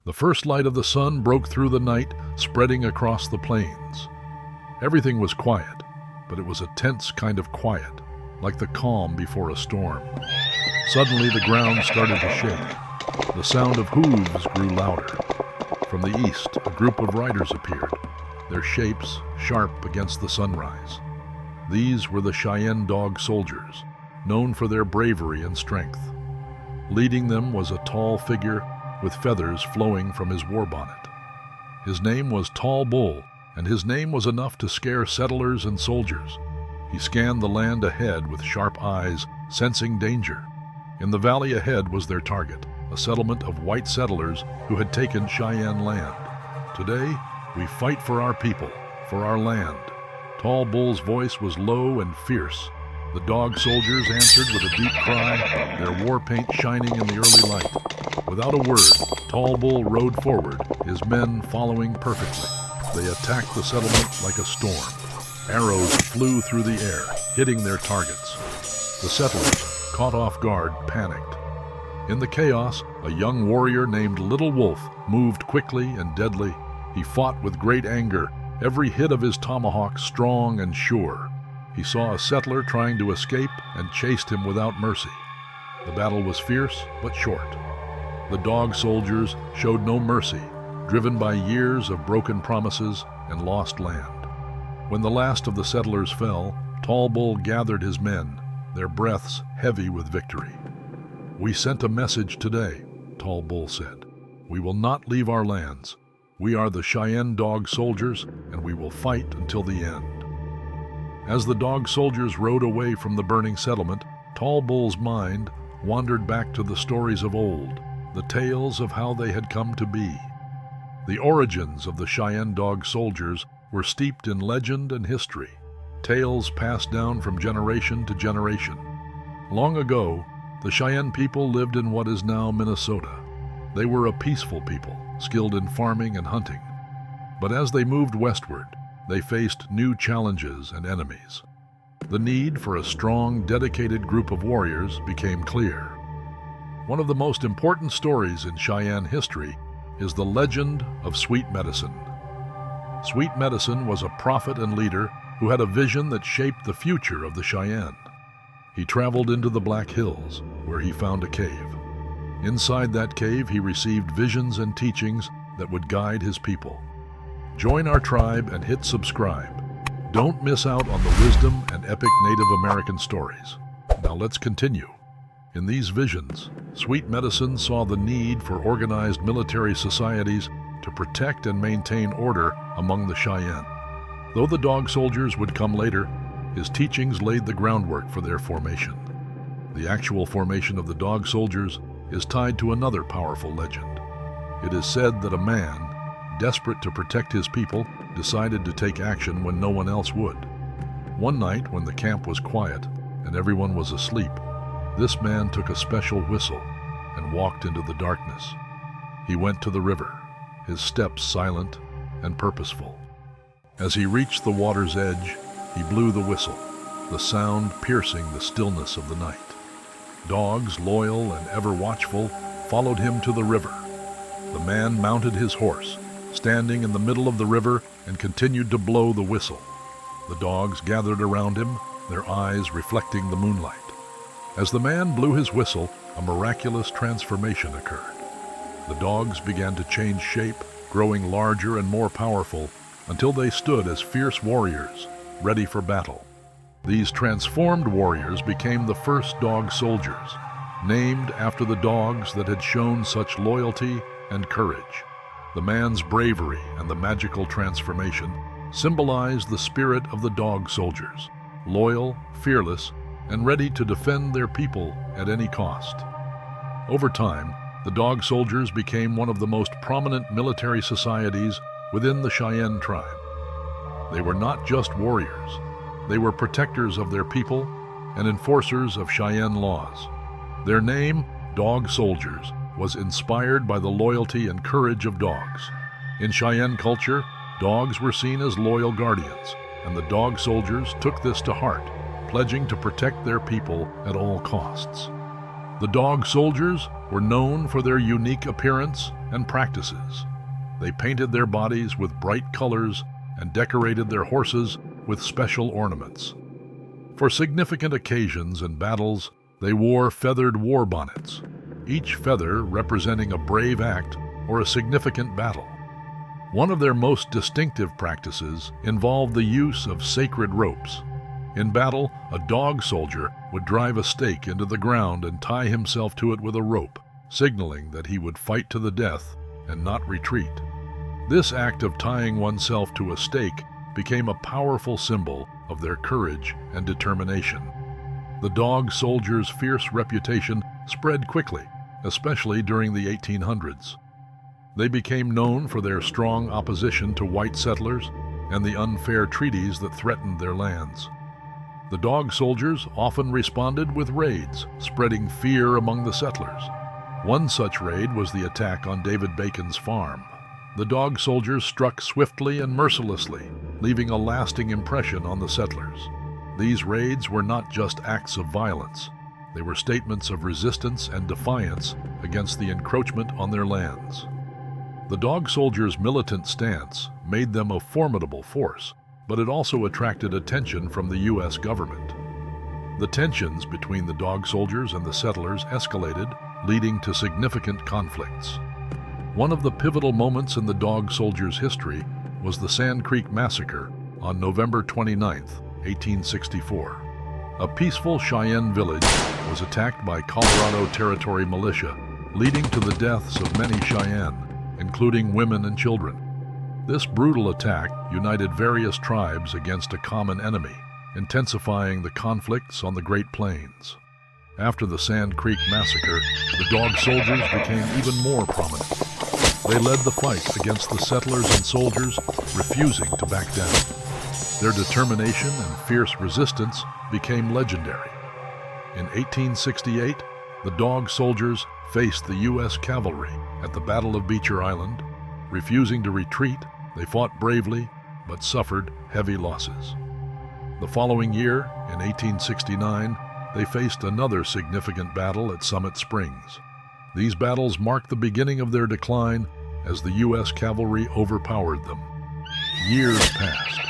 The first light of the sun broke through the night, spreading across the plains. Everything was quiet, but it was a tense kind of quiet, like the calm before a storm. Suddenly the ground started to shake. The sound of hooves grew louder. From the east, a group of riders appeared, their shapes sharp against the sunrise. These were the Cheyenne Dog Soldiers, known for their bravery and strength. Leading them was a tall figure with feathers flowing from his war bonnet. His name was Tall Bull, and his name was enough to scare settlers and soldiers. He scanned the land ahead with sharp eyes, sensing danger. In the valley ahead was their target, a settlement of white settlers who had taken Cheyenne land. Today, we fight for our people, for our land. Tall Bull's voice was low and fierce. The dog soldiers answered with a deep cry, their war paint shining in the early light. Without a word, Tall Bull rode forward, his men following perfectly. They attacked the settlement like a storm. Arrows flew through the air, hitting their targets. The settlers, caught off guard, panicked. In the chaos, a young warrior named Little Wolf moved quickly and deadly. He fought with great anger, every hit of his tomahawk strong and sure. He saw a settler trying to escape and chased him without mercy. The battle was fierce but short. The dog soldiers showed no mercy, driven by years of broken promises and lost land. When the last of the settlers fell, Tall Bull gathered his men, their breaths heavy with victory. "We sent a message today," Tall Bull said. "We will not leave our lands. We are the Cheyenne Dog Soldiers, and we will fight until the end." As the dog soldiers rode away from the burning settlement, Tall Bull's mind wandered back to the stories of old, the tales of how they had come to be. The origins of the Cheyenne Dog Soldiers were steeped in legend and history, tales passed down from generation to generation. Long ago, the Cheyenne people lived in what is now Minnesota. They were a peaceful people, skilled in farming and hunting. But as they moved westward, they faced new challenges and enemies. The need for a strong, dedicated group of warriors became clear. One of the most important stories in Cheyenne history is the legend of Sweet Medicine. Sweet Medicine was a prophet and leader who had a vision that shaped the future of the Cheyenne. He traveled into the Black Hills, where he found a cave. Inside that cave, he received visions and teachings that would guide his people. Join our tribe and hit subscribe. Don't miss out on the wisdom and epic Native American stories. Now let's continue. In these visions, Sweet Medicine saw the need for organized military societies to protect and maintain order among the Cheyenne. Though the dog soldiers would come later, his teachings laid the groundwork for their formation. The actual formation of the dog soldiers is tied to another powerful legend. It is said that a man, desperate to protect his people, decided to take action when no one else would. One night, when the camp was quiet and everyone was asleep, this man took a special whistle and walked into the darkness. He went to the river, his steps silent and purposeful. As he reached the water's edge, he blew the whistle, the sound piercing the stillness of the night. Dogs, loyal and ever watchful, followed him to the river. The man mounted his horse, standing in the middle of the river, and continued to blow the whistle. The dogs gathered around him, their eyes reflecting the moonlight. As the man blew his whistle, a miraculous transformation occurred. The dogs began to change shape, growing larger and more powerful, until they stood as fierce warriors, ready for battle. These transformed warriors became the first dog soldiers, named after the dogs that had shown such loyalty and courage. The man's bravery and the magical transformation symbolized the spirit of the dog soldiers, loyal, fearless, and ready to defend their people at any cost. Over time, the dog soldiers became one of the most prominent military societies within the Cheyenne tribe. They were not just warriors. They were protectors of their people and enforcers of Cheyenne laws. Their name, Dog Soldiers, was inspired by the loyalty and courage of dogs. In Cheyenne culture, dogs were seen as loyal guardians, and the dog soldiers took this to heart, pledging to protect their people at all costs. The Dog Soldiers were known for their unique appearance and practices. They painted their bodies with bright colors and decorated their horses with special ornaments. For significant occasions and battles, they wore feathered war bonnets, each feather representing a brave act or a significant battle. One of their most distinctive practices involved the use of sacred ropes. In battle, a dog soldier would drive a stake into the ground and tie himself to it with a rope, signaling that he would fight to the death and not retreat. This act of tying oneself to a stake became a powerful symbol of their courage and determination. The dog soldiers' fierce reputation spread quickly, especially during the 1800s. They became known for their strong opposition to white settlers and the unfair treaties that threatened their lands. The dog soldiers often responded with raids, spreading fear among the settlers. One such raid was the attack on David Bacon's farm. The dog soldiers struck swiftly and mercilessly, leaving a lasting impression on the settlers. These raids were not just acts of violence. They were statements of resistance and defiance against the encroachment on their lands. The dog soldiers' militant stance made them a formidable force, but it also attracted attention from the U.S. government. The tensions between the dog soldiers and the settlers escalated, leading to significant conflicts. One of the pivotal moments in the dog soldiers' history was the Sand Creek Massacre on November 29, 1864. A peaceful Cheyenne village was attacked by Colorado Territory militia, leading to the deaths of many Cheyenne, including women and children. This brutal attack united various tribes against a common enemy, intensifying the conflicts on the Great Plains. After the Sand Creek Massacre, the dog soldiers became even more prominent. They led the fight against the settlers and soldiers, refusing to back down. Their determination and fierce resistance became legendary. In 1868, the dog soldiers faced the U.S. cavalry at the Battle of Beecher Island. Refusing to retreat, they fought bravely but suffered heavy losses. The following year, in 1869, they faced another significant battle at Summit Springs. These battles marked the beginning of their decline as the U.S. cavalry overpowered them. Years passed,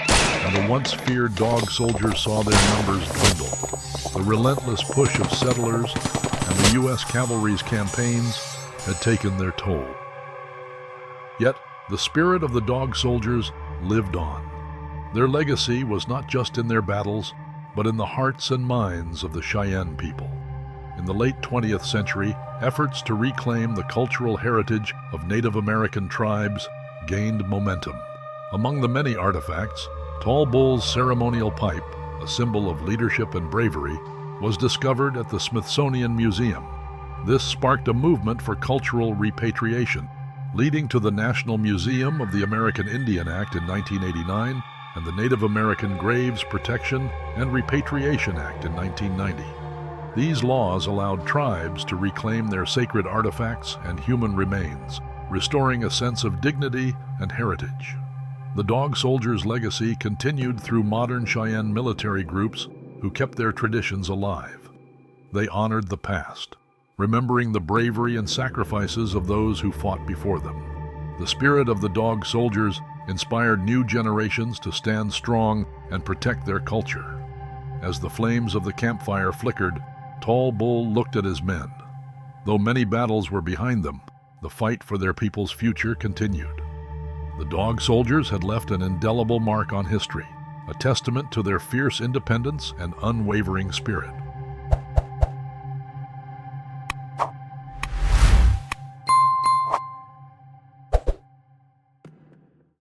and the once feared dog soldiers saw their numbers dwindle. The relentless push of settlers and the U.S. cavalry's campaigns had taken their toll. Yet, the spirit of the dog soldiers lived on. Their legacy was not just in their battles, but in the hearts and minds of the Cheyenne people. In the late 20th century, efforts to reclaim the cultural heritage of Native American tribes gained momentum. Among the many artifacts, Tall Bull's ceremonial pipe, a symbol of leadership and bravery, was discovered at the Smithsonian Museum. This sparked a movement for cultural repatriation, leading to the National Museum of the American Indian Act in 1989 and the Native American Graves Protection and Repatriation Act in 1990. These laws allowed tribes to reclaim their sacred artifacts and human remains, restoring a sense of dignity and heritage. The dog soldiers' legacy continued through modern Cheyenne military groups who kept their traditions alive. They honored the past, remembering the bravery and sacrifices of those who fought before them. The spirit of the dog soldiers inspired new generations to stand strong and protect their culture. As the flames of the campfire flickered, Tall Bull looked at his men. Though many battles were behind them, the fight for their people's future continued. The dog soldiers had left an indelible mark on history, a testament to their fierce independence and unwavering spirit.